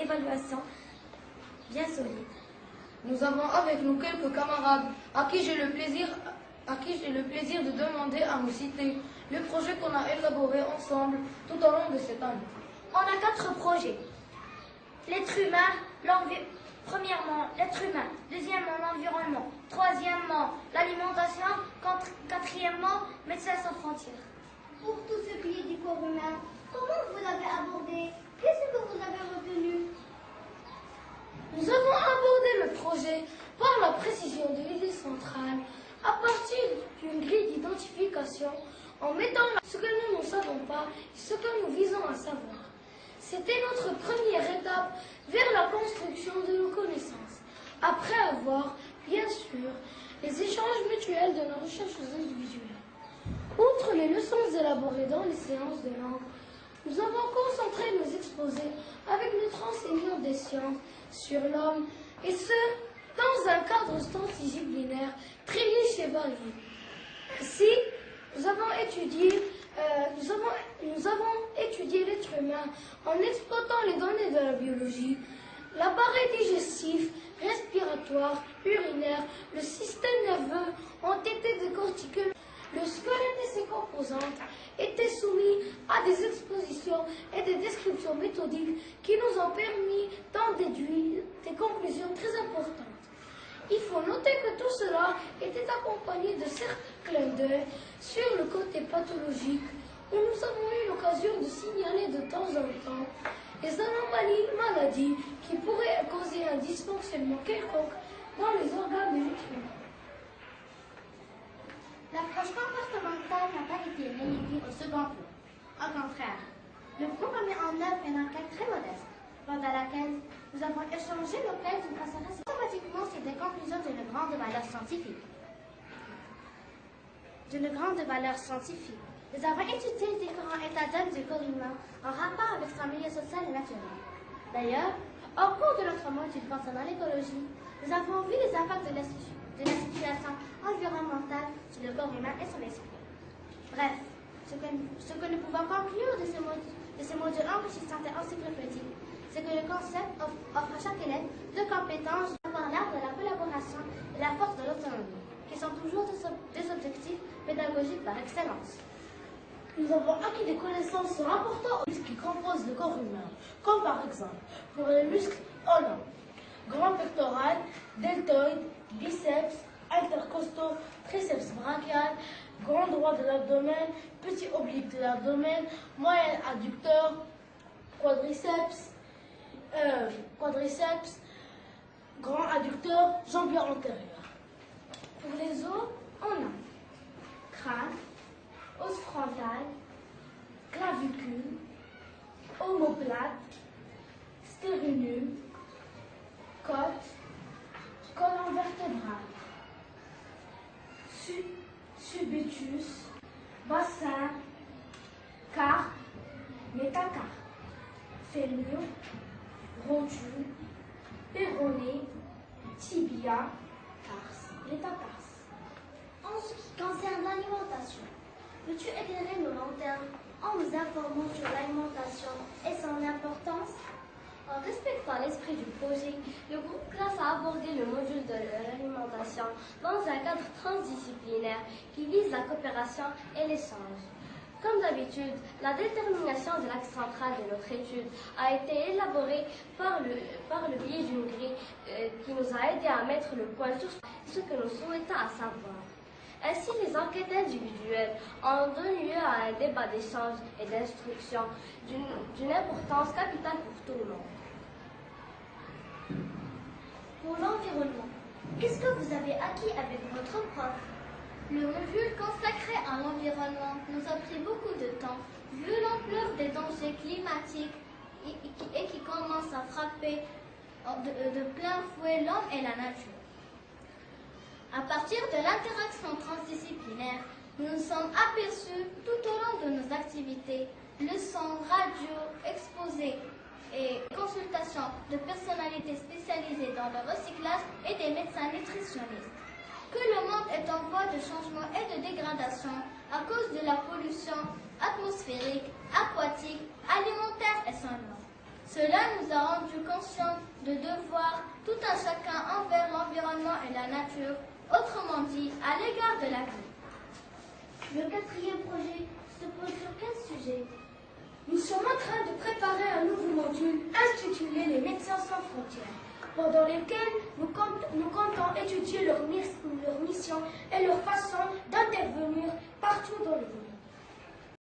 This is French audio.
évaluation bien solide. Nous avons avec nous quelques camarades à qui j'ai le plaisir de demander à nous citer le projet qu'on a élaboré ensemble tout au long de cette année. On a 4 projets. L'être humain, premièrement, l'être humain. Deuxièmement, l'environnement. Troisièmement, l'alimentation. Quatrièmement, Médecins sans frontières. Pour tout ce qui est du corps humain, comment vous l'avez abordé? Qu'est-ce que vous avez retenu? Nous avons abordé le projet par la précision de l'idée centrale à partir d'une grille d'identification en mettant ce que nous ne savons pas et ce que nous visons à savoir. C'était notre première étape vers la construction de nos connaissances, après avoir, bien sûr, les échanges mutuels de nos recherches individuelles. Outre les leçons élaborées dans les séances de langue, nous avons concentré nos exposés avec notre enseignant des sciences sur l'homme, et ce, dans un cadre transdisciplinaire très riche et varié. Ainsi, nous avons étudié l'être humain en exploitant les données de la biologie, l'appareil digestif, respiratoire, urinaire, le système nerveux ont été décortiqués. Le squelette et ses composantes étaient soumis à des expositions et des descriptions méthodiques qui nous ont permis d'en déduire des conclusions très importantes. Il faut noter que tout cela était accompagné de certains clins d'œil sur le côté pathologique, où nous avons eu l'occasion de signaler de temps en temps les anomalies, maladies qui pourraient causer un dysfonctionnement quelconque dans les organes de l'être humain. L'approche comportementale n'a pas été reléguée au second plan. Au contraire, le groupe a mis en œuvre une enquête très modeste, pendant laquelle nous avons échangé nos thèses d'une façon systématiquement sur des conclusions d'une grande valeur scientifique. Nous avons étudié les différents états d'âme du corps humain en rapport avec son milieu social et naturel. D'ailleurs, au cours de notre module concernant l'écologie, nous avons vu les impacts de la situation environnementale sur le corps humain et son esprit. Bref, ce que nous pouvons conclure de ces modules enrichissants et encyclopédiques, c'est que le concept offre à chaque élève 2 compétences par l'art de la collaboration et la force de l'autonomie, qui sont toujours des objectifs pédagogiques par excellence. Nous avons acquis des connaissances rapportant aux muscles qui composent le corps humain, comme par exemple pour les muscles olympiques, grand pectoral, deltoïde, biceps, intercostaux, triceps brachial, grand droit de l'abdomen, petit oblique de l'abdomen, moyen adducteur, quadriceps, grand adducteur, jambier antérieur. Pour les os, on a crâne, os frontal, clavicule, omoplate, sternum, côte, colonne vertébrale, subitus, bassin, carpe, métacarpe, fémur, rotule, péroné, tibia, tarse, métatarse. En ce qui concerne l'alimentation, peux-tu éclairer nos lanternes en nous informant sur l'alimentation et son importance? En respectant l'esprit du projet, le groupe classe a abordé le module de l'alimentation dans un cadre transdisciplinaire qui vise la coopération et l'échange. Comme d'habitude, la détermination de l'axe central de notre étude a été élaborée par le biais d'une grille qui nous a aidé à mettre le point sur ce que nous souhaitons à savoir. Ainsi, les enquêtes individuelles ont donné lieu à un débat d'échange et d'instruction d'une importance capitale pour tout le monde. Pour l'environnement, qu'est-ce que vous avez acquis avec votre prof? Le module consacré à l'environnement nous a pris beaucoup de temps, vu l'ampleur des dangers climatiques et qui commencent à frapper de plein fouet l'homme et la nature. À partir de l'interaction transdisciplinaire, nous nous sommes aperçus tout au long de nos activités, leçons, radios, exposés et consultations de personnalités spécialisées dans le recyclage et des médecins nutritionnistes, que le monde est en voie de changement et de dégradation à cause de la pollution atmosphérique, aquatique, alimentaire et sonore. Cela nous a rendu conscients de devoirs tout un chacun envers l'environnement et la nature, autrement dit, à l'égard de la vie. Le quatrième projet se pose sur quel sujet? Nous sommes en train de préparer un nouveau module intitulé Les médecins sans frontières, pendant lequel nous comptons étudier leur mission et leur façon d'intervenir partout dans le monde.